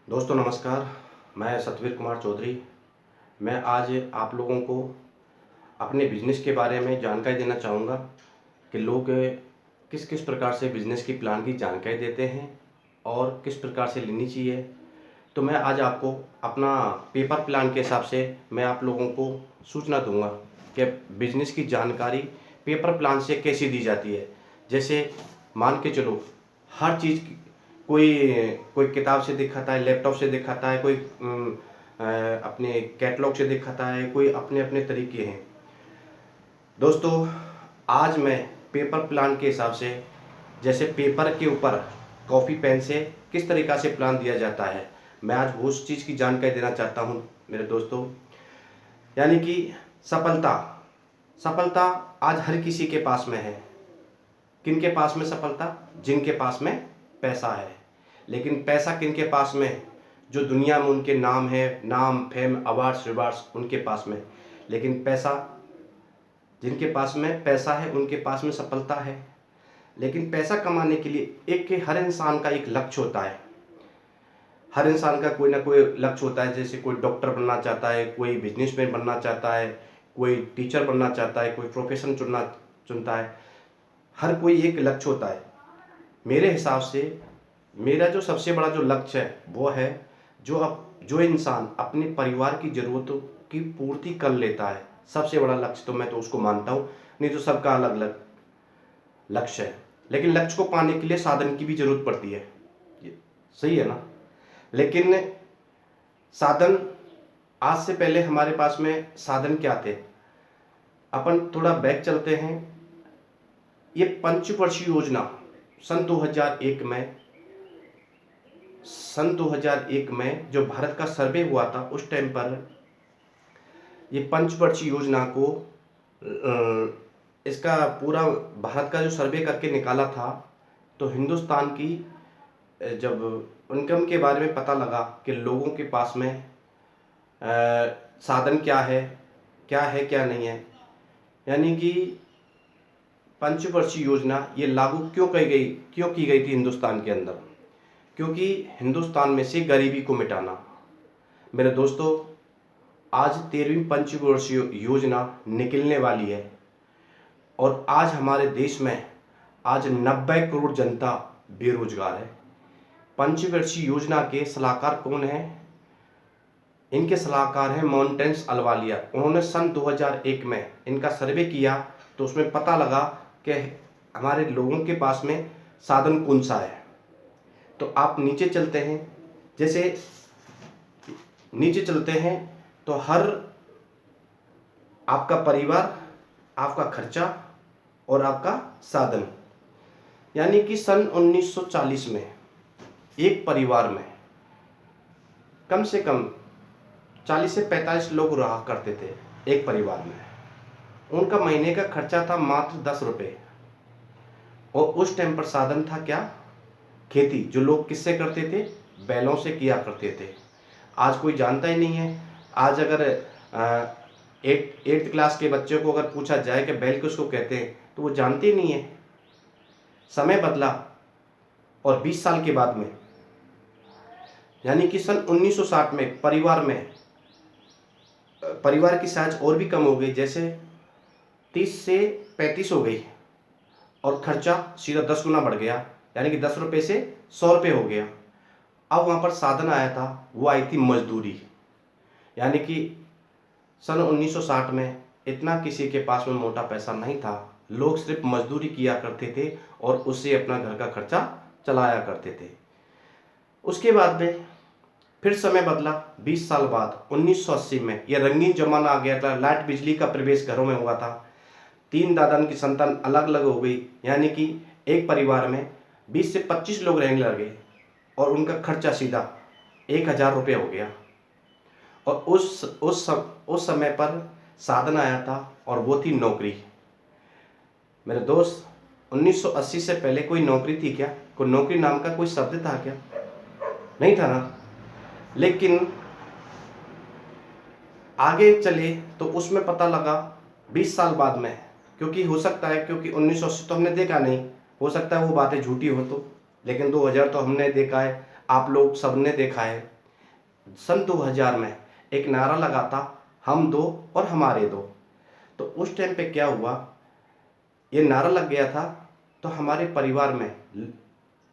दोस्तों नमस्कार। मैं सतवीर कुमार चौधरी। मैं आज आप लोगों को अपने बिजनेस के बारे में जानकारी देना चाहूँगा कि लोग किस किस प्रकार से बिजनेस की प्लान की जानकारी देते हैं और किस प्रकार से लेनी चाहिए। तो मैं आज आपको अपना पेपर प्लान के हिसाब से मैं आप लोगों को सूचना दूंगा कि बिजनेस की जानकारी पेपर प्लान से कैसे दी जाती है। जैसे मान के चलो, हर चीज़ कोई कोई किताब से दिखाता है, लैपटॉप से दिखाता है, कोई अपने कैटलॉग से दिखाता है, कोई अपने अपने तरीके हैं। दोस्तों आज मैं पेपर प्लान के हिसाब से, जैसे पेपर के ऊपर कॉपी पेन से किस तरीक़ा से प्लान दिया जाता है, मैं आज उस चीज़ की जानकारी देना चाहता हूं मेरे दोस्तों। यानी कि सफलता सफलता आज हर किसी के पास में है। किन के पास में सफलता? जिनके पास में पैसा है। लेकिन पैसा किन के पास में है? जो दुनिया में उनके नाम है, नाम फेम अवार्ड्स रिवार्ड्स उनके पास में। लेकिन पैसा, जिनके पास में पैसा है उनके पास में सफलता है। लेकिन पैसा कमाने के लिए हर इंसान का एक लक्ष्य होता है। हर इंसान का कोई ना कोई लक्ष्य होता है। जैसे कोई डॉक्टर बनना चाहता है, कोई बिजनेसमैन बनना चाहता है, कोई टीचर बनना चाहता है, कोई प्रोफेशन चुनता है। हर कोई एक लक्ष्य होता है। मेरे हिसाब से मेरा जो सबसे बड़ा जो लक्ष्य है वो है जो इंसान अपने परिवार की ज़रूरतों की पूर्ति कर लेता है। सबसे बड़ा लक्ष्य तो मैं तो उसको मानता हूँ। नहीं तो सबका अलग अलग लक्ष्य है। लेकिन लक्ष्य को पाने के लिए साधन की भी ज़रूरत पड़ती है। ये सही है ना? लेकिन साधन, आज से पहले हमारे पास में साधन क्या थे? अपन थोड़ा बैक चलते हैं। ये पंचवर्षीय योजना सन 2001 में जो भारत का सर्वे हुआ था, उस टाइम पर ये पंचवर्षीय योजना को इसका पूरा भारत का जो सर्वे करके निकाला था, तो हिंदुस्तान की जब इनकम के बारे में पता लगा कि लोगों के पास में साधन क्या है क्या नहीं है। यानी कि पंचवर्षीय योजना ये लागू क्यों की गई थी हिंदुस्तान के अंदर? क्योंकि हिंदुस्तान में से गरीबी को मिटाना। मेरे दोस्तों, आज 13वीं पंचवर्षीय योजना निकलने वाली है और आज हमारे देश में आज 90 करोड़ जनता बेरोजगार है। पंचवर्षीय योजना के सलाहकार कौन है? इनके सलाहकार हैं माउंटेन्स अहलुवालिया। उन्होंने सन 2001 में इनका सर्वे किया, तो उसमें पता लगा कि हमारे लोगों के पास में साधन कौन सा है। तो आप नीचे चलते हैं। जैसे नीचे चलते हैं तो हर आपका परिवार, आपका खर्चा और आपका साधन। यानी कि सन 1940 में एक परिवार में कम से कम 40 से 45 लोग रहा करते थे एक परिवार में। उनका महीने का खर्चा था मात्र 10 रुपये। और उस टाइम पर साधन था क्या? खेती, जो लोग किससे करते थे? बैलों से किया करते थे। आज कोई जानता ही नहीं है। आज अगर 8th क्लास के बच्चे को अगर पूछा जाए कि बैल किसको कहते हैं, तो वो जानते ही नहीं है। समय बदला और 20 साल के बाद में, यानी कि सन 1960 में परिवार की साइज और भी कम हो गई। जैसे 30 से 35 हो गई और खर्चा सीधा 10 गुना बढ़ गया। यानी कि 10 रुपये से 100 रुपये हो गया। अब वहाँ पर साधन आया था, वो आई थी मजदूरी। यानी कि सन 1960 में इतना किसी के पास में मोटा पैसा नहीं था। लोग सिर्फ मजदूरी किया करते थे और उससे अपना घर का खर्चा चलाया करते थे। उसके बाद में फिर समय बदला। 20 साल बाद 1980 में यह रंगीन जमाना आ गया था। लाइट बिजली का प्रवेश घरों में हुआ था। 3 दादा की संतान अलग अलग हो गई। यानी कि एक परिवार में 20 से 25 लोग रहने लगे और उनका खर्चा सीधा 1000 रुपये हो गया। और उस समय पर साधन आया था और वो थी नौकरी। मेरे दोस्त, 1980 से पहले कोई नौकरी थी क्या? कोई नौकरी नाम का कोई शब्द था क्या? नहीं था ना। लेकिन आगे चले तो उसमें पता लगा 20 साल बाद में, क्योंकि हो सकता है, क्योंकि 1980 तो हमने देखा नहीं, हो सकता है वो बातें झूठी हो तो, लेकिन 2000 तो हमने देखा है, आप लोग सबने देखा है। सन 2000 में एक नारा लगा था, हम दो और हमारे दो। तो उस टाइम पे क्या हुआ, ये नारा लग गया था, तो हमारे परिवार में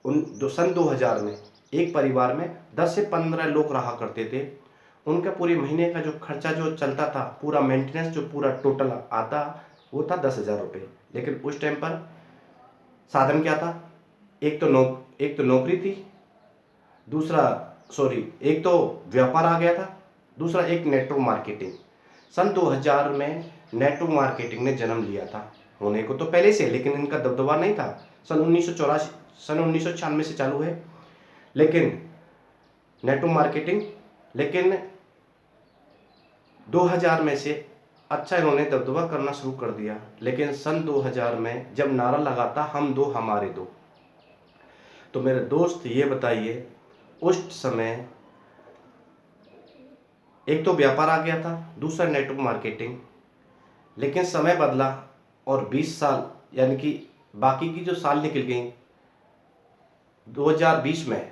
सन 2000 में एक परिवार में 10 से 15 लोग रहा करते थे। उनका पूरे महीने का जो खर्चा जो चलता था, पूरा मेंटेनेंस जो पूरा टोटल आता, वो था 10,000 रुपये। लेकिन उस टाइम पर साधन क्या था, एक तो नौकरी थी, दूसरा एक तो व्यापार आ गया था, दूसरा एक नेटवर्क मार्केटिंग। सन 2000 में नेटवर्क मार्केटिंग ने जन्म लिया था, होने को तो पहले से, लेकिन इनका दबदबा नहीं था। सन 1996 से चालू है लेकिन नेटवर्क मार्केटिंग, लेकिन 2000 में से अच्छा इन्होंने दबदबा करना शुरू कर दिया। लेकिन सन 2000 में जब नारा लगा था, हम दो हमारे दो, तो मेरे दोस्त ये बताइए, उस समय एक तो व्यापार आ गया था, दूसरा नेटवर्क मार्केटिंग। लेकिन समय बदला और 20 साल यानी कि बाकी की जो साल निकल गई, 2020 में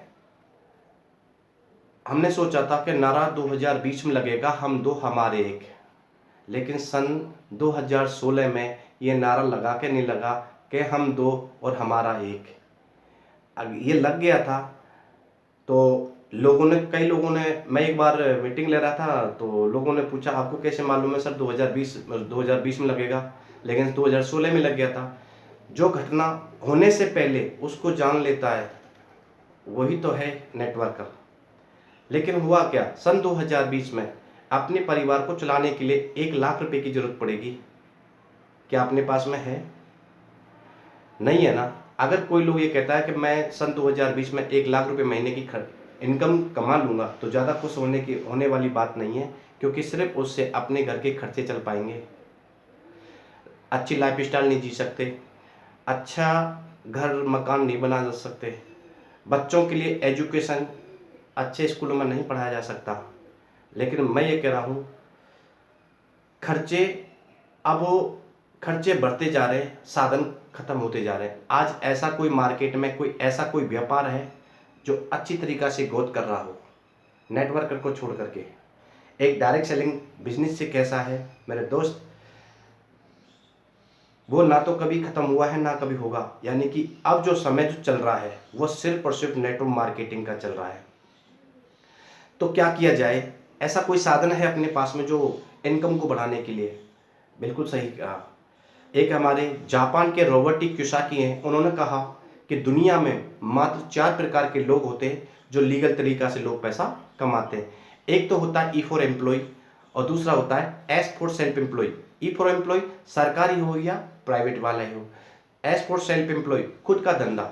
हमने सोचा था कि नारा 2020 में लगेगा, हम दो हमारे एक। लेकिन सन 2016 में ये नारा लगा के नहीं लगा कि हम दो और हमारा एक। अब ये लग गया था तो कई लोगों ने, मैं एक बार मीटिंग ले रहा था तो लोगों ने पूछा, आपको कैसे मालूम है सर 2020 में लगेगा? लेकिन 2016 में लग गया था। जो घटना होने से पहले उसको जान लेता है, वही तो है नेटवर्कर। लेकिन हुआ क्या, सन 2020 में अपने परिवार को चलाने के लिए 1 लाख रुपए की जरूरत पड़ेगी। क्या अपने पास में है? नहीं है ना। अगर कोई लोग ये कहता है कि मैं सन 2020 में 1 लाख रुपए महीने की इनकम कमा लूँगा, तो ज़्यादा खुश होने वाली बात नहीं है, क्योंकि सिर्फ उससे अपने घर के खर्चे चल पाएंगे, अच्छी लाइफ स्टाइल नहीं जी सकते, अच्छा घर मकान नहीं बना जा सकते, बच्चों के लिए एजुकेशन अच्छे स्कूलों में नहीं पढ़ाया जा सकता। लेकिन मैं ये कह रहा हूँ, खर्चे बढ़ते जा रहे हैं, साधन खत्म होते जा रहे हैं। आज ऐसा कोई मार्केट में ऐसा कोई व्यापार है जो अच्छी तरीक़ा से ग्रोथ कर रहा हो, नेटवर्कर को छोड़ करके? एक डायरेक्ट सेलिंग बिजनेस से कैसा है मेरे दोस्त, वो ना तो कभी ख़त्म हुआ है ना कभी होगा। यानी कि अब जो समय जो चल रहा है वो सिर्फ और सिर्फ नेटवर्क मार्केटिंग का चल रहा है। तो क्या किया जाए? ऐसा कोई साधन है अपने पास में जो इनकम को बढ़ाने के लिए? बिल्कुल सही कहा। एक हमारे जापान के रॉबर्ट कियोसाकी हैं, उन्होंने कहा कि दुनिया में मात्र 4 प्रकार के लोग होते हैं जो लीगल तरीका से लोग पैसा कमाते हैं। एक तो होता है ई फॉर एम्प्लॉय, और दूसरा होता है S for self employ. E for employ सरकारी हो या प्राइवेट वाला ही हो। एस फॉर सेल्फ एम्प्लॉय खुद का धंधा,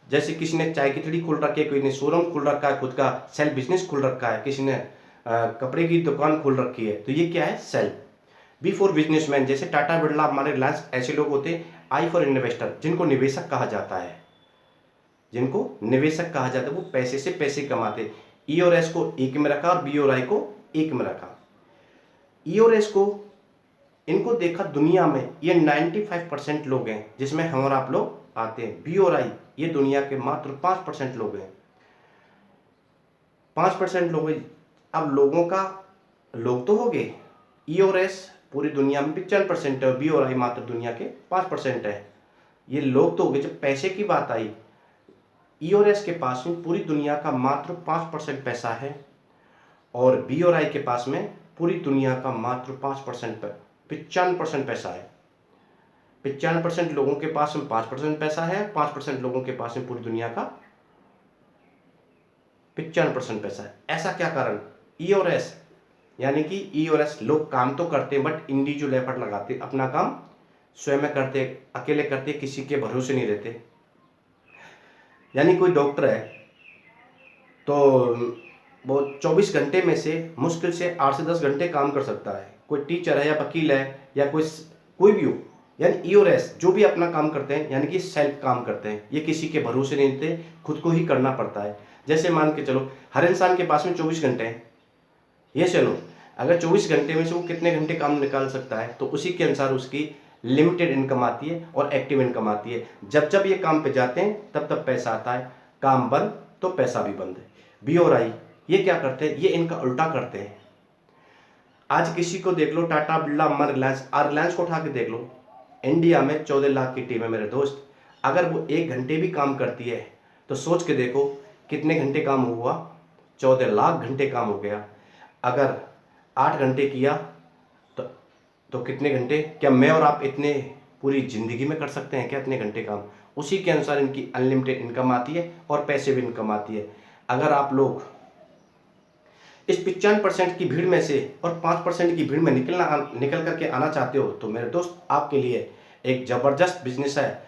जैसे किसी ने चाय की ठेली खोल रखी है, कोई ने शोरूम खोल रखा है, खुद का सेल्फ बिजनेस खोल रखा है, किसी ने कपड़े की दुकान खोल रखी है, तो ये क्या है? सेल्फ। बी फॉर बिजनेसमैन, जैसे टाटा बिरला, हमारे रिलायंस, ऐसे लोग होते हैं। आई फॉर इन्वेस्टर, जिनको निवेशक कहा जाता है, वो पैसे से पैसे कमाते। ई और एस को एक में रखा और बी और आई को एक में रखा। ई और एस को इनको देखा दुनिया में, ये 95% लोग हैं जिसमें हम और आप लोग आते हैं। बी और आई ये दुनिया के मात्र 5% लोग हैं। 5% लोग हैं। अब लोग तो हो गए। ई और एस पूरी दुनिया में 95% है, बी और आई मात्र दुनिया के 5% है। ये लोग तो हो गए। जब पैसे की बात आई, ई और एस के पास में पूरी दुनिया का मात्र 5% पैसा है, और बी और आई के पास में पूरी दुनिया का मात्र 5%, 95% पैसा है। 95% लोगों के पास में 5% पैसा है, 5% लोगों के पास में पूरी दुनिया का 95% पैसा है। ऐसा क्या कारण? ई और एस, यानी कि ई और एस लोग काम तो करते हैं बट इंडिविजुअल एफर्ट लगाते, अपना काम स्वयं करते, अकेले करते, किसी के भरोसे नहीं रहते। यानी कोई डॉक्टर है तो वो 24 घंटे में से मुश्किल से 8 से 10 घंटे काम कर सकता है। कोई टीचर है या वकील है या कोई भी हो, यानी ई और एस जो भी अपना काम करते हैं, यानी कि सेल्फ काम करते हैं, ये किसी के भरोसे नहीं रहते, खुद को ही करना पड़ता है। जैसे मान के चलो, हर इंसान के पास में 24 घंटे हैं, ये चलो, अगर 24 घंटे में से वो कितने घंटे काम निकाल सकता है, तो उसी के अनुसार उसकी लिमिटेड इनकम आती है और एक्टिव इनकम आती है। जब जब ये काम पे जाते हैं तब तब पैसा आता है, काम बंद तो पैसा भी बंद है। बी और आई ये क्या करते हैं, ये इनका उल्टा करते हैं। आज किसी को देख लो, टाटा बिरला रिलायंस, रिलायंस को उठा के देख लो, इंडिया में 14 लाख की टीम है मेरे दोस्त। अगर वो 1 घंटे भी काम करती है तो सोच के देखो कितने घंटे काम हुआ, 14 लाख घंटे काम हो गया। अगर 8 घंटे किया तो कितने घंटे, क्या मैं और आप इतने पूरी ज़िंदगी में कर सकते हैं क्या इतने घंटे काम? उसी के अनुसार इनकी अनलिमिटेड इनकम आती है और पैसे भी इनकम आती है। अगर आप लोग इस 95% की भीड़ में से और 5% की भीड़ में निकल करके आना चाहते हो तो मेरे दोस्त आपके लिए एक ज़बरदस्त बिजनेस है।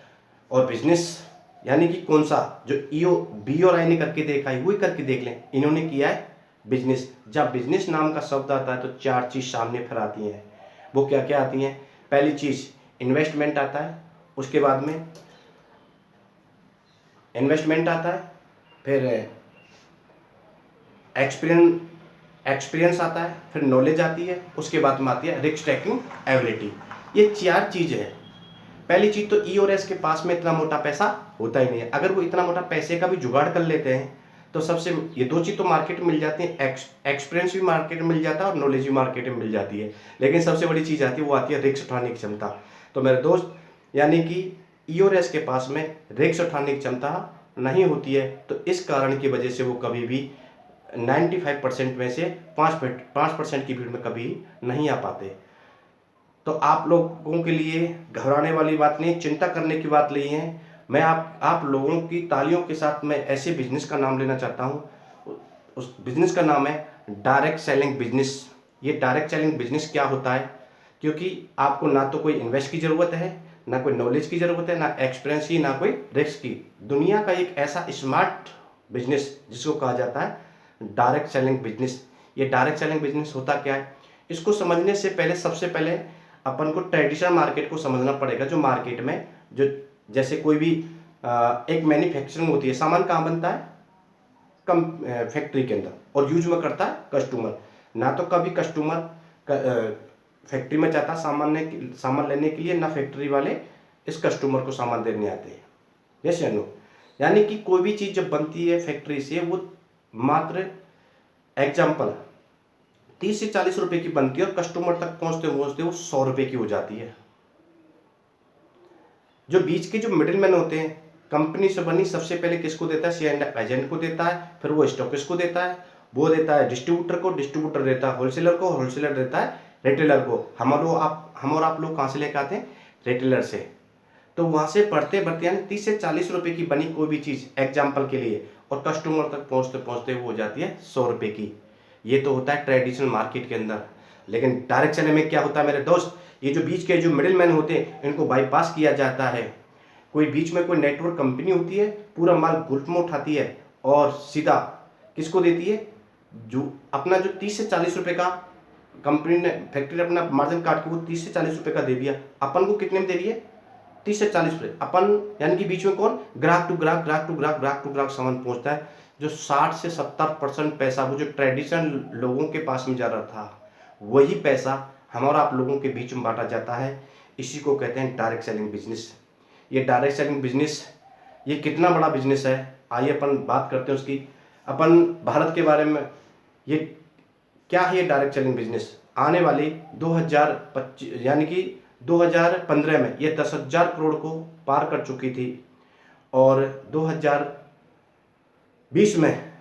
और बिजनेस यानी कि कौन सा, जो बी और आई ने करके देखा है वही करके देख लें। इन्होंने किया है बिजनेस। जब बिजनेस नाम का शब्द आता है तो 4 चीज़ सामने फिर आती हैं। वो क्या क्या आती हैं? पहली चीज़ इन्वेस्टमेंट आता है, उसके बाद में इन्वेस्टमेंट आता है, फिर एक्सपीरियंस आता है, फिर नॉलेज आती है, उसके बाद में आती है रिस्क टेकिंग एबिलिटी। ये 4 चीज़ है। पहली चीज़ तो ई और एस के पास में इतना मोटा पैसा होता ही नहीं है। अगर वो इतना मोटा पैसे का भी जुगाड़ कर लेते हैं तो सबसे ये 2 चीज़ तो मार्केट में मिल जाती है, एक्सपीरियंस भी मार्केट में मिल जाता है और नॉलेज भी मार्केट में मिल जाती है। लेकिन सबसे बड़ी चीज़ आती है, वो आती है रिस्क उठाने की क्षमता। तो मेरे दोस्त यानी कि ई और एस के पास में रिस्क उठाने की क्षमता नहीं होती है, तो इस कारण की वजह से वो कभी भी 95% में से 5% की भीड़ में कभी नहीं आ पाते। तो आप लोगों के लिए घबराने वाली बात नहीं, चिंता करने की बात नहीं है। मैं आप लोगों की तालियों के साथ मैं ऐसे बिजनेस का नाम लेना चाहता हूँ। उस बिजनेस का नाम है डायरेक्ट सेलिंग बिजनेस। ये डायरेक्ट सेलिंग बिजनेस क्या होता है? क्योंकि आपको ना तो कोई इन्वेस्ट की ज़रूरत है, ना कोई नॉलेज की ज़रूरत है, ना एक्सपीरियंस की, ना कोई रिस्क की। दुनिया का एक ऐसा स्मार्ट बिजनेस जिसको कहा जाता है डायरेक्ट सेलिंग बिजनेस। ये डायरेक्ट सेलिंग बिजनेस होता क्या है, इसको समझने से पहले सबसे पहले अपन को ट्रेडिशनल मार्केट को समझना पड़ेगा। जो मार्केट में जो जैसे कोई भी एक मैन्युफैक्चरिंग होती है, सामान कहाँ बनता है? कम फैक्ट्री के अंदर, और यूज में करता है कस्टमर। ना तो कभी कस्टमर फैक्ट्री में जाता सामान लेने के लिए, ना फैक्ट्री वाले इस कस्टमर को सामान देने आते हैं। यस या नो? यानी कि कोई भी चीज़ जब बनती है फैक्ट्री से, वो मात्र एग्जाम्पल 30 से 40 रुपए की बनती है और कस्टमर तक पहुंचते पहुंचते वो 100 रुपए की हो जाती है। जो बीच के जो मिडिल मैन होते हैं, कंपनी से बनी सबसे पहले किसको देता है? शेयर एजेंट को देता है, फिर वो स्टॉकिस्ट को देता है, वो देता है डिस्ट्रीब्यूटर को, डिस्ट्रीब्यूटर देता है होलसेलर को, होलसेलर देता है रिटेलर को। हम और आप लोग कहाँ से लेकर आते हैं? रिटेलर से। तो वहाँ से बढ़ते बढ़ते यानी 30 से 40 रुपए की बनी कोई भी चीज़ एग्जाम्पल के लिए, और कस्टमर तक पहुँचते पहुँचते वो हो जाती है 100 रुपए की। ये तो होता है ट्रेडिशनल मार्केट के अंदर। लेकिन डायरेक्ट सेलिंग में क्या होता है मेरे दोस्त? ये जो बीच के जो मिडिल मैन होते हैं इनको बाईपास किया जाता है। कोई बीच में कोई नेटवर्क कंपनी होती है, पूरा माल ग्रुप में उठाती है और सीधा किसको देती है? जो अपना जो 30 से 40 रुपए का कंपनी ने फैक्ट्री ने अपना मार्जिन काट के वो 30 से 40 रुपए का दे दिया, अपन को कितने में दे दिए? 30 से 40 रुपए। अपन यानी कि बीच में कौन? ग्राहक टू ग्राहक, ग्राहक टू ग्राहक, ग्राहक टू ग्राहक सामान पहुंचता है। जो 60 से 70% पैसा वो जो ट्रेडिशनल लोगों के पास में जा रहा था, वही पैसा हम और आप लोगों के बीच में बांटा जाता है। इसी को कहते हैं डायरेक्ट सेलिंग बिजनेस। ये डायरेक्ट सेलिंग बिजनेस ये कितना बड़ा बिजनेस है, आइए अपन बात करते हैं उसकी। अपन भारत के बारे में, ये क्या है ये डायरेक्ट सेलिंग बिजनेस? आने वाली 2025 यानी कि 2015 में ये 10,000 करोड़ को पार कर चुकी थी, और 2020 में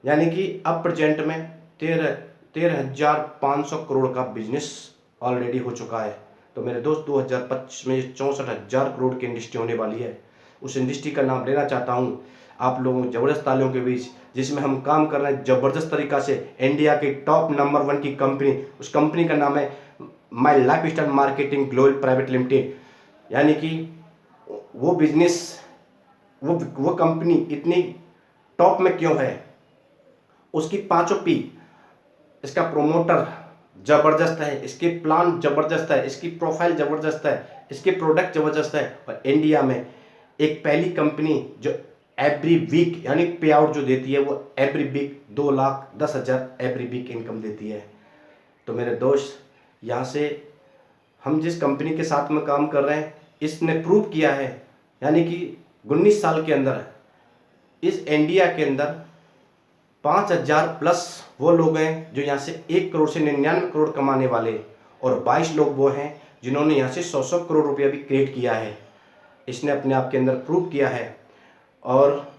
यानी कि अब प्रेजेंट में 13,500 करोड़ का बिजनेस ऑलरेडी हो चुका है। तो मेरे दोस्त 2025 में 64,000 करोड़ की इंडस्ट्री होने वाली है। उस इंडस्ट्री का नाम लेना चाहता हूँ आप लोगों ज़बरदस्त तालियों के बीच, जिसमें हम काम कर रहे हैं ज़बरदस्त तरीक़ा से। इंडिया के टॉप नंबर 1 की कंपनी, उस कंपनी का नाम है my life style marketing global private limited. यानी कि वो बिजनेस, वो कंपनी इतनी टॉप में क्यों है? उसकी 5 पी, इसका प्रोमोटर ज़बरदस्त है, इसके प्लान ज़बरदस्त है, इसकी प्रोफाइल ज़बरदस्त है, इसके प्रोडक्ट ज़बरदस्त है। और इंडिया में एक पहली कंपनी जो एवरी वीक यानी पे आउट जो देती है, वो every week 2,10,000 every week income देती है। तो मेरे दोस्त, यहाँ से हम जिस कंपनी के साथ में काम कर रहे हैं, इसने प्रूव किया है, यानी कि 19 साल के अंदर इस इंडिया के अंदर 5,000 प्लस वो लोग हैं जो यहाँ से 1 करोड़ से 99 करोड़ कमाने वाले, और 22 लोग वो हैं जिन्होंने यहाँ से 100 करोड़ रुपया भी क्रिएट किया है। इसने अपने आप के अंदर प्रूव किया है। और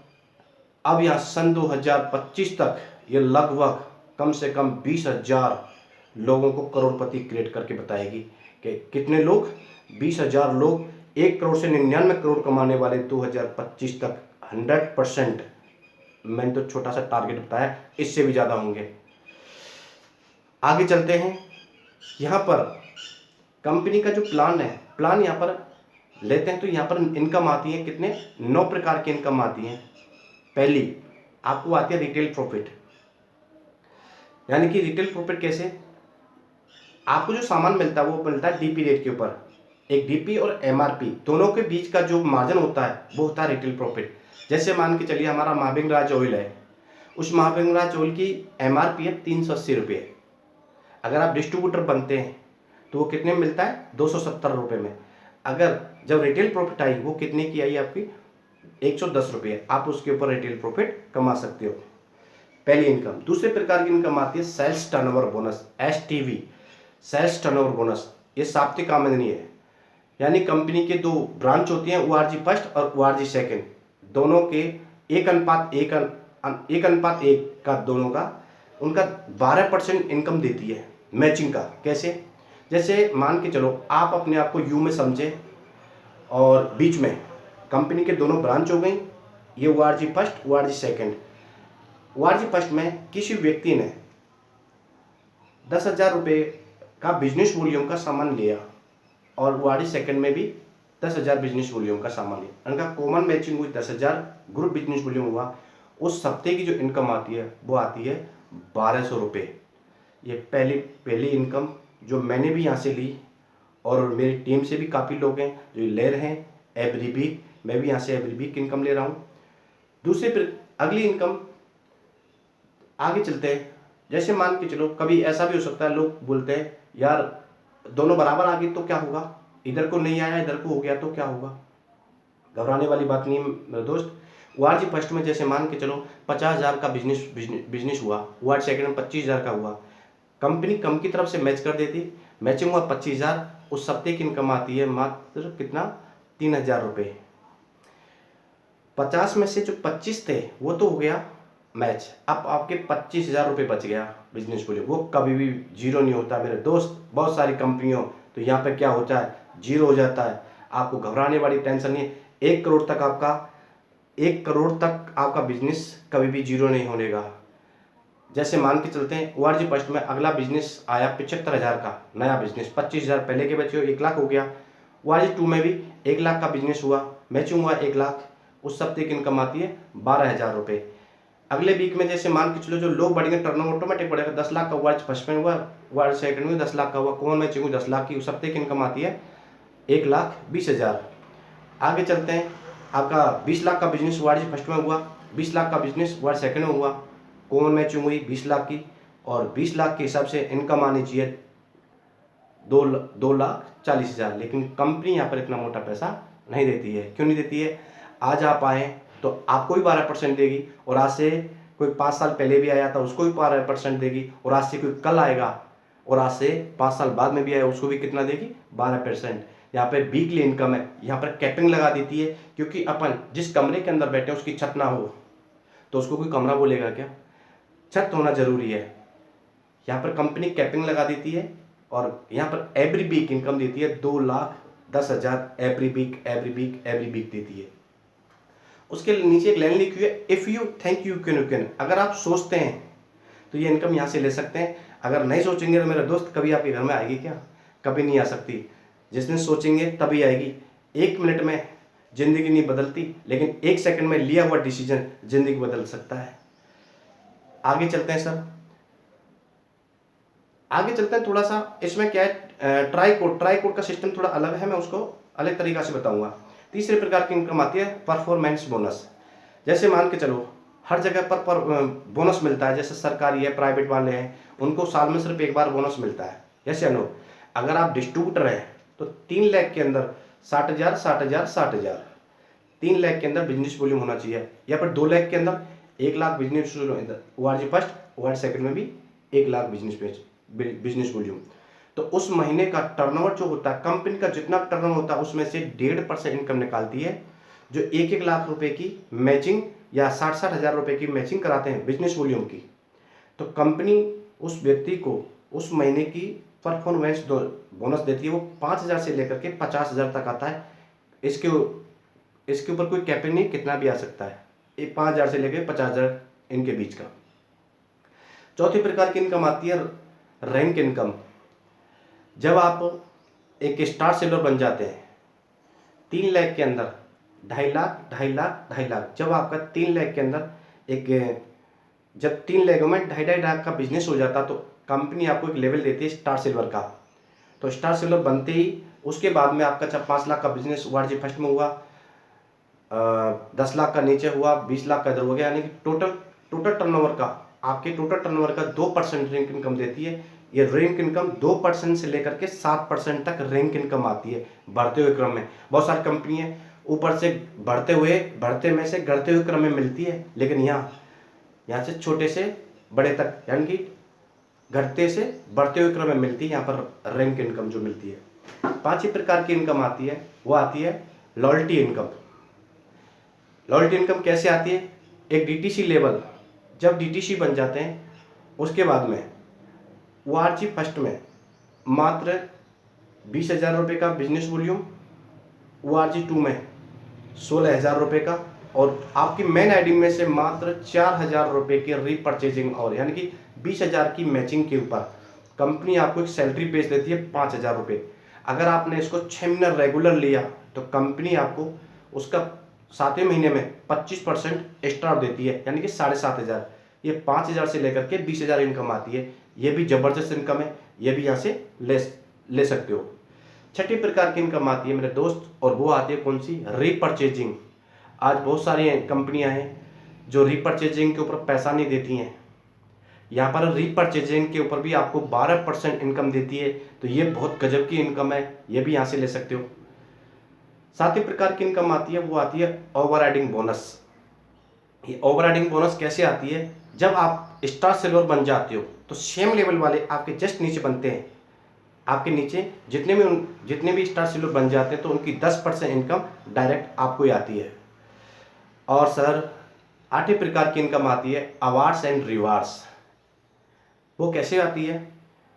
अब यहाँ सन 2025 तक ये लगभग कम से कम 20,000 लोगों को करोड़पति क्रिएट करके बताएगी कि कितने लोग, 20,000 लोग 1 करोड़ से 99 करोड़ कमाने वाले 2025 तक 100%। मैंने तो छोटा सा टारगेट बताया, इससे भी ज़्यादा होंगे। आगे चलते हैं। यहाँ पर कंपनी का जो प्लान है, प्लान यहाँ पर लेते हैं तो यहाँ पर इनकम आती है कितने, 9 प्रकार की इनकम आती है। पहली आपको आती है रिटेल प्रॉफिट, यानी कि रिटेल प्रॉफिट कैसे, आपको जो सामान मिलता है वो मिलता है डीपी रेट के ऊपर। एक डीपी और एमआरपी दोनों के बीच का जो मार्जिन होता है वो होता है रिटेल प्रॉफिट। जैसे मान के चलिए हमारा महाभिंग राज ऑयल है, उस महाभिंग राज ऑयल की एमआरपी है 380 रुपये। अगर आप डिस्ट्रीब्यूटर बनते हैं तो वो कितने में मिलता है, 270 रुपये में। अगर जब रिटेल प्रॉफिट आई वो कितने की आई आपकी, 110 रुपये। आप उसके ऊपर रिटेल प्रॉफिट कमा सकते हो, पहली इनकम। दूसरे प्रकार की इनकम आती है sales turnover bonus, STV, sales turnover bonus. ये साप्ताहिक आमदनी है, यानी कंपनी के 2 ब्रांच होती हैं, ओआरजी फर्स्ट और ओआरजी सेकंड, दोनों के 1:1 का दोनों का उनका 12% इनकम देती है मैचिंग का। कैसे, जैसे मान के चलो आप अपने आप को यू में समझे और बीच में कंपनी के दोनों ब्रांच हो गई, ये ORG first ORG second. ORG first में किसी व्यक्ति ने 10,000 रुपये का बिजनेस वॉल्यूम का सामान लिया और ओआरजी सेकंड में भी 10,000 बिजनेस वॉल्यूम का सामान लिया, उनका कॉमन मैचिंग हुई 10,000 ग्रुप बिजनेस वॉल्यूम हुआ। उस हफ्ते की जो इनकम आती है वो आती है 1,200 रुपये। ये पहली इनकम जो मैंने भी यहाँ से ली और मेरी टीम से भी काफ़ी लोग हैं जो ले रहे हैं एवरी वीक। मैं भी यहाँ से एवरी वीक इनकम ले रहा हूँ। अगली इनकम, आगे चलते हैं। जैसे मान के चलो कभी ऐसा भी हो सकता है, लोग बोलते हैं यार दोनों बराबर आ गए तो क्या होगा, इधर को नहीं आया इधर को हो गया तो क्या होगा। घबराने वाली बात नहीं मेरे दोस्त। ओआरजी फर्स्ट में जैसे मान के चलो 50,000 का बिजनेस हुआ, ओआरजी सेकंड में 25,000 का हुआ, कंपनी कम की तरफ से मैच कर देती, मैचिंग हुआ 25,000, उस हफ्ते की इनकम आती है मात्र कितना, 3,000 रुपये। 50 में से जो 25 थे वो तो हो गया मैच, अब आपके 25,000 रुपये बच गया बिजनेस वॉल्यूम। वो कभी भी जीरो नहीं होता मेरे दोस्त। बहुत सारी कंपनियों तो यहाँ पे क्या होता है, जीरो हो जाता है। आपको घबराने वाली टेंशन नहीं है। 1 करोड़ तक आपका बिजनेस कभी भी जीरो नहीं होनेगा। जैसे मान के चलते हैं ओआरजी फर्स्ट में अगला बिजनेस आया 75,000 का नया बिजनेस, 25,000 पहले के बचे हो, 1 लाख हो गया। ओआरजी 2 में भी 1 लाख का बिजनेस हुआ, मैचिंग हुआ 1 लाख, उस हफ्ते की इनकम आती है 12,000 रुपये। अगले वीक में जैसे मान के चलो जो लोग बढ़ेंगे टर्नओवर ऑटोमेटिक बढ़ेगा। 10 लाख का ओआरजी फर्स्ट में हुआ, ओआरजी सेकंड में 10 लाख का हुआ, कौन मैचिंग हुई 10 लाख की, उस हफ्ते की इनकम आती है 1,20,000। आगे चलते हैं, आपका 20 लाख का बिजनेस ओआरजी फर्स्ट में हुआ, 20 लाख का बिजनेस ओआरजी सेकंड में हुआ, कॉमन मैचिंग हुई 20 लाख की, और 20 लाख के हिसाब से इनकम आनी चाहिए 2,40,000। लेकिन कंपनी यहाँ पर इतना मोटा पैसा नहीं देती है। क्यों नहीं देती है, आज आप आए तो आपको भी 12% देगी, और आज से कोई 5 साल पहले भी आया था उसको भी 12% देगी, और आज से कोई कल आएगा और आज से 5 साल बाद में भी आया उसको भी कितना देगी, 12%। यहाँ पे वीकली इनकम है, यहाँ पर कैपिंग लगा देती है, क्योंकि अपन जिस कमरे के अंदर बैठे उसकी छत ना हो तो उसको कोई कमरा बोलेगा क्या, छत होना जरूरी है। यहाँ पर कंपनी कैपिंग लगा देती है, और यहाँ पर एवरी वीक इनकम देती है 2,10,000 एवरी वीक देती है। उसके नीचे एक लाइन लिखी है, if you think you can. अगर आप सोचते हैं तो ये इनकम यहाँ से ले सकते हैं। अगर नहीं सोचेंगे तो मेरा दोस्त कभी आपके घर में आएगी क्या, कभी नहीं आ सकती। जिस दिन सोचेंगे तभी आएगी। 1 मिनट में ज़िंदगी नहीं बदलती, लेकिन 1 सेकंड में लिया हुआ डिसीजन ज़िंदगी बदल सकता है। आगे चलते हैं सर, आगे चलते हैं थोड़ा सा। इसमें क्या है, ट्राई कोड का सिस्टम थोड़ा अलग है, मैं उसको अलग तरीका से बताऊंगा। तीसरे प्रकार की इनकम आती है परफॉर्मेंस बोनस। जैसे मान के चलो हर जगह पर बोनस मिलता है, जैसे सरकारी है, प्राइवेट वाले हैं, उनको साल में सिर्फ 1 बार बोनस मिलता है। जैसे अगर आप डिस्ट्रीब्यूटर हैं तो 3 लाख के अंदर 60,000 3 लाख के अंदर बिजनेस वॉल्यूम होना चाहिए, या फिर 2 लाख के अंदर 1 lakh business ORG first, ORG second में भी 1 लाख बिजनेस वॉल्यूम। तो उस महीने का टर्नओवर जो होता है, कंपनी का जितना टर्नओवर होता है उसमें से 1.5% इनकम निकालती है। जो 1-1 लाख रुपए की मैचिंग या 60-60 हज़ार रुपए की मैचिंग कराते हैं बिजनेस वॉल्यूम की, तो कंपनी उस व्यक्ति को उस महीने की परफॉर्मेंस बोनस देती है। वो 5,000 से लेकर के 50,000 तक आता है। इसके ऊपर कोई कैपिंग नहीं, कितना भी आ सकता है। ये 5,000 से लेकर 50,000 इनके बीच का। चौथी प्रकार की इनकम आती है रैंक इनकम। जब आप एक स्टार सेलर बन जाते हैं 3 लाख के अंदर, 2.5 लाख, 2.5 लाख, 2.5 लाख, जब आपका 3 लाख के अंदर जब 3 लाख में 2.5 लाख का बिजनेस हो जाता तो कंपनी आपको एक लेवल देती है स्टार सिल्वर का। तो स्टार सिल्वर बनते ही उसके बाद में आपका जब 5 लाख का बिजनेस ORG फर्स्ट में हुआ, 10 लाख का नीचे हुआ, 20 लाख का इधर हो गया, यानी कि टोटल टर्नओवर का, आपके टोटल टर्नओवर का 2% रैंक इनकम देती है। ये रैंक इनकम 2% से लेकर के 7% तक रैंक इनकम आती है बढ़ते हुए क्रम में। बहुत सारी कंपनी है ऊपर से बढ़ते में से घटते हुए क्रम में मिलती है, लेकिन यहाँ से छोटे से बड़े तक, यानी कि घटते से बढ़ते हुए क्रम में मिलती है यहाँ पर रैंक इनकम जो मिलती है। 5 प्रकार की इनकम आती है, वो आती है लॉयल्टी इनकम। लॉयल्टी इनकम कैसे आती है? एक DTC लेवल, जब DTC बन जाते हैं उसके बाद में ORG फर्स्ट में मात्र 20,000 रुपये का बिजनेस वॉल्यूम, ORG 2 में 16,000 रुपये का, और आपकी मेन आईडी में से मात्र 4,000 रुपये की रीपरचेजिंग, और यानी कि 20,000 की मैचिंग के ऊपर कंपनी आपको एक सैलरी पेज देती है 5,000 रुपये। अगर आपने इसको 6 महीने रेगुलर लिया तो कंपनी आपको उसका 7वें महीने में 25% एक्स्ट्रा देती है, यानी कि 7,500। ये 5,000 से लेकर के 20,000 इनकम आती है। ये भी ज़बरदस्त इनकम है, ये भी यहाँ से ले सकते हो। छठी प्रकार की इनकम आती है मेरे दोस्त, और वो आती है कौन सी? रीपरचेजिंग। आज बहुत सारी कंपनियां हैं जो रीपरचेजिंग के ऊपर पैसा नहीं देती हैं। यहाँ पर रीपरचेजिंग के ऊपर भी आपको 12% इनकम देती है, तो ये बहुत गजब की इनकम है, ये भी यहाँ से ले सकते हो। 7वीं प्रकार की इनकम आती है, वो आती है ओवरराइडिंग बोनस। ये ओवरराइडिंग बोनस कैसे आती है? जब आप स्टार सिल्वर बन जाते हो तो सेम लेवल वाले आपके जस्ट नीचे बनते हैं। आपके नीचे जितने भी स्टार सिल्वर बन जाते हैं तो उनकी 10% इनकम डायरेक्ट आपको ही आती है। और सर 8वीं प्रकार की इनकम आती है अवार्ड्स एंड रिवार्ड्स। वो कैसे आती है?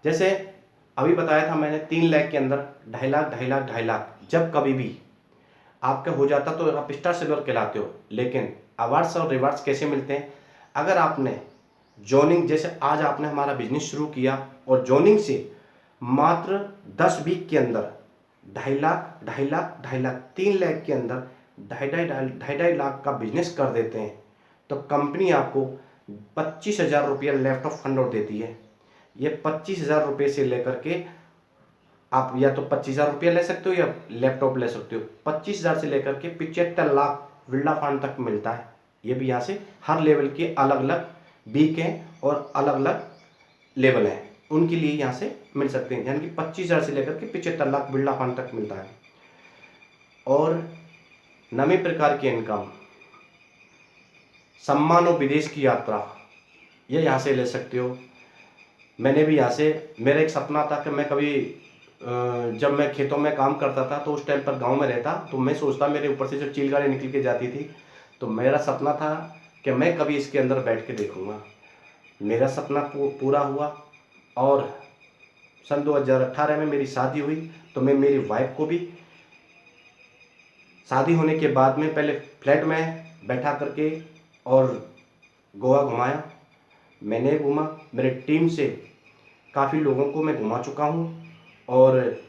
जैसे अभी बताया था मैंने 3 लाख के अंदर 2.5 लाख, 2.5 लाख, 2.5 लाख, जब कभी भी आपका हो जाता तो आप स्टार सिल्वर कहलाते हो। लेकिन अवार्ड्स और रिवार्ड्स कैसे मिलते हैं? अगर आपने जॉइनिंग, जैसे आज आपने हमारा बिजनेस शुरू किया और जॉइनिंग से मात्र 10 वीक के अंदर 2.5 लाख, 2.5 लाख, 2.5 लाख, 3 लाख के अंदर 2.5 लाख का बिजनेस कर देते हैं तो कंपनी आपको 25,000 रुपया लेफ्ट ऑफ फंड और देती है। ये 25,000 रुपये से लेकर के आप या तो 25,000 रुपया ले सकते हो या लैपटॉप ले सकते हो। 25,000 से लेकर के 75 लाख बिरला फंड तक मिलता है। ये भी यहाँ से हर लेवल के अलग अलग वीक हैं और अलग अलग लेवल हैं, उनके लिए यहाँ से मिल सकते हैं, यानी कि 25,000 से लेकर के 75 लाख बिरला फंड तक मिलता है। और 9वीं प्रकार की इनकम सम्मान और विदेश की यात्रा, ये यहाँ से ले सकते हो। मैंने भी यहाँ से, मेरा एक सपना था कि मैं कभी जब मैं खेतों में काम करता था तो उस टाइम पर गांव में रहता तो मैं सोचता, मेरे ऊपर से जो चिलगाड़ी निकल के जाती थी तो मेरा सपना था कि मैं कभी इसके अंदर बैठ के देखूंगा। मेरा सपना पूरा हुआ और सन 2018 में मेरी शादी हुई। तो मैं मेरी वाइफ को भी शादी होने के बाद में पहले फ्लैट में बैठा करके और गोवा घुमाया। मैंने घूमा, मेरे टीम से काफ़ी लोगों को मैं घुमा चुका हूँ और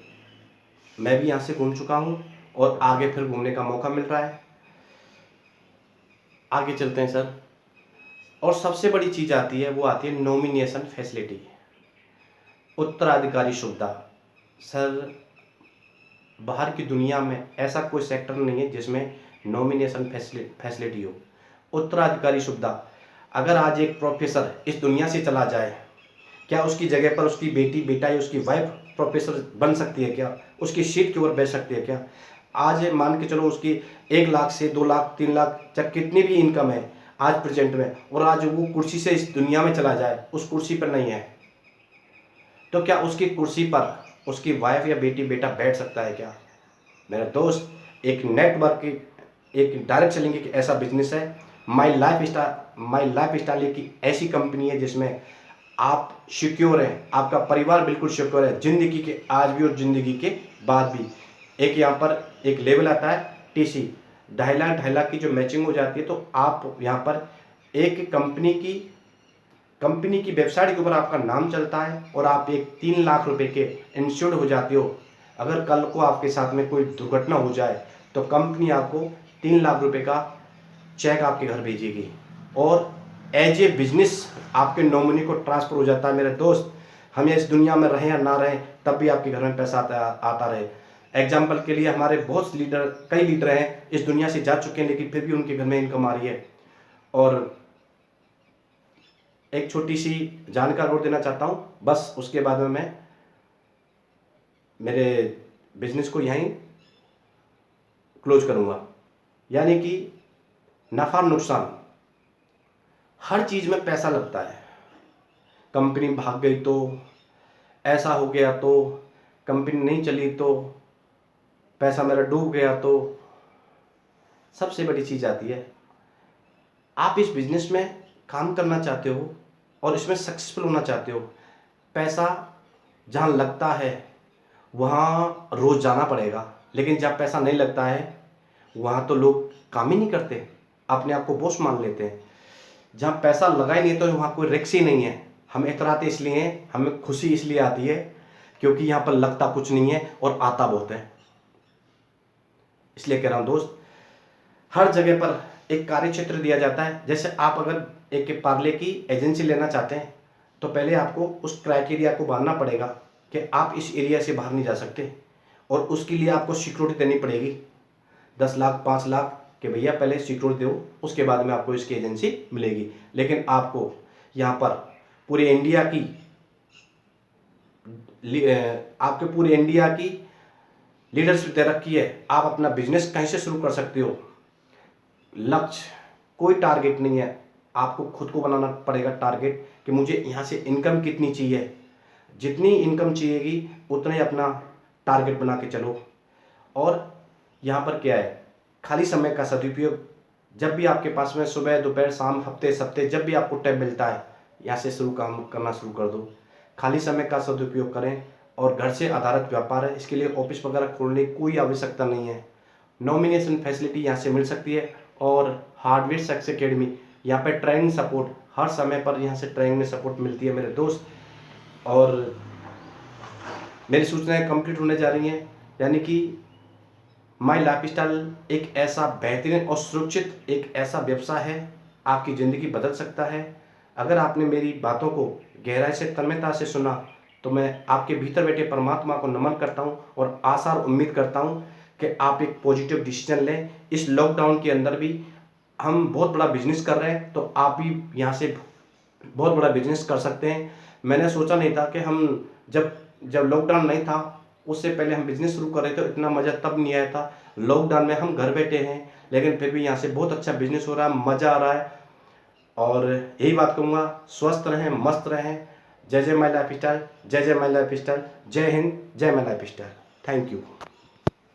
मैं भी यहाँ से घूम चुका हूँ और आगे फिर घूमने का मौका मिल रहा है। आगे चलते हैं सर। और सबसे बड़ी चीज़ आती है, वो आती है नॉमिनेशन फैसिलिटी, उत्तराधिकारी सुविधा। सर बाहर की दुनिया में ऐसा कोई सेक्टर नहीं है जिसमें नॉमिनेशन फैसिलिटी हो, उत्तराधिकारी सुविधा। अगर आज एक प्रोफेसर इस दुनिया से चला जाए, क्या उसकी जगह पर उसकी बेटी, बेटा या उसकी वाइफ प्रोफेसर बन सकती है क्या? उसकी सीट के ऊपर बैठ सकती है क्या? आज मान के चलो उसकी 1 लाख से 2 लाख, 3 लाख, चाहे कितनी भी इनकम है, आज प्रेजेंट में, और आज वो कुर्सी से इस दुनिया में चला जाए, उस कुर्सी पर नहीं है, तो क्या उसकी कुर्सी पर उसकी वाइफ या बेटी बेटा बैठ सकता है क्या? मेरा दोस्त, एक नेटवर्क, एक डायरेक्ट सेलिंग एक ऐसा बिजनेस है। माई लाइफ स्टाइल एक ऐसी कंपनी है जिसमें आप सिक्योर हैं, आपका परिवार बिल्कुल सिक्योर है, ज़िंदगी के आज भी और ज़िंदगी के बाद भी। एक यहाँ पर एक लेवल आता है टीसी, 2.5 लाख की जो मैचिंग हो जाती है, तो आप यहाँ पर एक कंपनी की वेबसाइट के ऊपर आपका नाम चलता है और आप एक 3 लाख रुपए के इंश्योर्ड हो जाते हो। अगर कल को आपके साथ में कोई दुर्घटना हो जाए तो कंपनी आपको 3 लाख रुपए का चेक आपके घर भेजेगी और एज ए बिजनेस आपके नॉमिनी को ट्रांसफ़र हो जाता है। मेरे दोस्त, हम इस दुनिया में रहें या ना रहें, तब भी आपके घर में पैसा आता रहे। एग्जाम्पल के लिए हमारे बहुत कई लीडर हैं इस दुनिया से जा चुके हैं, लेकिन फिर भी उनके घर में इनकम आ रही है। और एक छोटी सी जानकारी और देना चाहता हूँ, बस उसके बाद में मैं मेरे बिजनेस को यहीं क्लोज करूँगा। यानी कि नफ़ा नुकसान, हर चीज़ में पैसा लगता है। कंपनी भाग गई तो, ऐसा हो गया तो, कंपनी नहीं चली तो, पैसा मेरा डूब गया तो, सबसे बड़ी चीज़ आती है, आप इस बिज़नेस में काम करना चाहते हो और इसमें सक्सेसफुल होना चाहते हो। पैसा जहाँ लगता है वहाँ रोज़ जाना पड़ेगा, लेकिन जब पैसा नहीं लगता है वहाँ तो लोग काम ही नहीं करते, अपने आप को बॉस मान लेते हैं। जहाँ पैसा लगा ही नहीं तो वहाँ कोई रिस्क ही नहीं है। हम इतराते इसलिए हैं, हमें खुशी इसलिए आती है क्योंकि यहाँ पर लगता कुछ नहीं है और आता बहुत है। इसलिए कह रहा हूँ दोस्त, हर जगह पर एक कार्य क्षेत्र दिया जाता है। जैसे आप अगर एक पार्ले की एजेंसी लेना चाहते हैं तो पहले आपको उस क्राइटेरिया को मानना पड़ेगा कि आप इस एरिया से बाहर नहीं जा सकते, और उसके लिए आपको सिक्योरिटी देनी पड़ेगी 10 लाख 5 लाख कि भैया पहले सिक्योरिटी दो, उसके बाद में आपको इसकी एजेंसी मिलेगी। लेकिन आपको यहाँ पर पूरे इंडिया की लीडरशिप दे रखी है, आप अपना बिजनेस कहीं से शुरू कर सकते हो। लक्ष्य, कोई टारगेट नहीं है, आपको खुद को बनाना पड़ेगा टारगेट कि मुझे यहाँ से इनकम कितनी चाहिए। जितनी इनकम चाहिएगी उतना ही अपना टारगेट बना के चलो। और यहाँ पर क्या है, खाली समय का सदुपयोग, जब भी आपके पास में सुबह दोपहर शाम हफ्ते सप्ते जब भी आपको टाइम मिलता है यहाँ से काम करना शुरू कर दो। खाली समय का सदुपयोग करें, और घर से आधारित व्यापार है, इसके लिए ऑफिस वगैरह खोलने की कोई आवश्यकता नहीं है। नॉमिनेशन फैसिलिटी यहाँ से मिल सकती है, और हार्डवेयर सक्सेस एकेडमी, यहाँ पर ट्रेनिंग सपोर्ट हर समय पर यहाँ से ट्रेनिंग में सपोर्ट मिलती है मेरे दोस्त। और मेरी सूचनाएं कंप्लीट होने जा रही हैं, यानी कि माई लाइफ स्टाइल एक ऐसा बेहतरीन और सुरक्षित एक ऐसा व्यवसाय है, आपकी ज़िंदगी बदल सकता है। अगर आपने मेरी बातों को गहराई से तन्मयता से सुना तो मैं आपके भीतर बैठे परमात्मा को नमन करता हूं, और आशा और उम्मीद करता हूं कि आप एक पॉजिटिव डिसीजन लें। इस लॉकडाउन के अंदर भी हम बहुत बड़ा बिजनेस कर रहे हैं, तो आप भी यहाँ से बहुत बड़ा बिजनेस कर सकते हैं। मैंने सोचा नहीं था कि हम जब लॉकडाउन नहीं था उससे पहले हम बिजनेस शुरू कर रहे थे, इतना मज़ा तब नहीं आया था। लॉकडाउन में हम घर बैठे हैं, लेकिन फिर भी यहाँ से बहुत अच्छा बिजनेस हो रहा है, मज़ा आ रहा है। और यही बात कहूँगा, स्वस्थ रहें, मस्त रहें। जय जय माई लाइफ स्टाइल, जय जय माई लाइफ स्टाइल, जय हिंद, जय my life style. Thank you.